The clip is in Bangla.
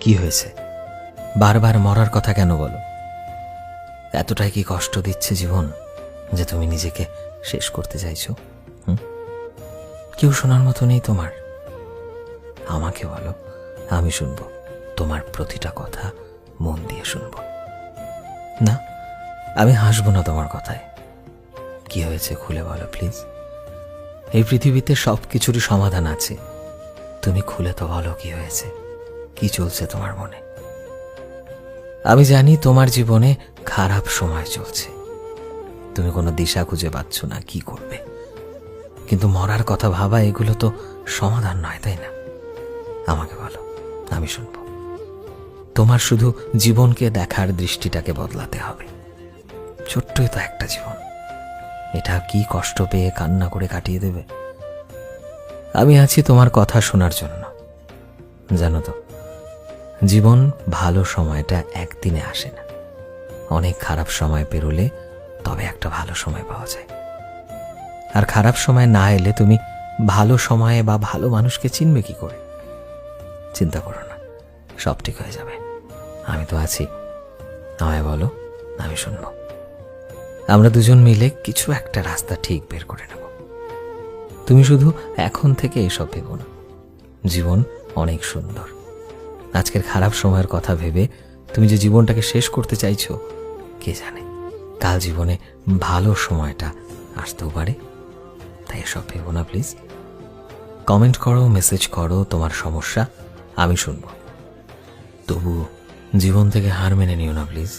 কি হয়েছে? বারবার মরার কথা কেন বলো? এতটাই কি কষ্ট দিচ্ছে জীবন যে তুমি নিজেকে শেষ করতে চাইছো? কেউ শোনার মতো নেই তোমার? আমাকে বলো, আমি শুনবো। তোমার প্রতিটা কথা মন দিয়ে শুনবো। না, আমি হাসবো না তোমার কথায়। কি হয়েছে খুলে বলো প্লিজ। এই পৃথিবীতে সব কিছুরই সমাধান আছে। তুমি খুলে তো বলো কি হয়েছে, কি চলছে তোমার মনে। আমি জানি তোমার জীবনে খারাপ সময় চলছে, তুমি কোনো দিশা খুঁজে পাচ্ছ না কি করবে। কিন্তু মরার কথা ভাবা এগুলো তো সমাধান নয়, তাই না? আমাকে বলো, আমি শুনবো। তোমার শুধু জীবনকে দেখার দৃষ্টিটাকে বদলাতে হবে। ছোট্টই তো একটা জীবন, এটা কি কষ্ট পেয়ে কান্না করে কাটিয়ে দেবে? আমি আছি তোমার কথা শোনার জন্য। জানো তো, জীবন ভালো সময়টা একদিনে আসে না। অনেক খারাপ সময় পেরোলে তবে একটা ভালো সময় পাওয়া যায়। আর খারাপ সময় না এলে তুমি ভালো সময়ে বা ভালো মানুষকে চিনবে কি করে? চিন্তা করো না, সব ঠিক হয়ে যাবে। আমি তো আছি। আমায় বলো, আমি শুনবো। আমরা দুজন মিলে কিছু একটা রাস্তা ঠিক বের করে নেব। তুমি শুধু এখন থেকে এসব ভেবো না। জীবন অনেক সুন্দর। আজকের খারাপ সময়ের কথা ভেবে তুমি যে জীবনটাকে শেষ করতে চাইছো, কে জানে কাল জীবনে ভালো সময়টা আসতেও পারে। তাই এসব ভেবো না প্লিজ। কমেন্ট করো, মেসেজ করো তোমার সমস্যা, আমি শুনবো। তবু জীবন থেকে হার মেনে নিও না প্লিজ।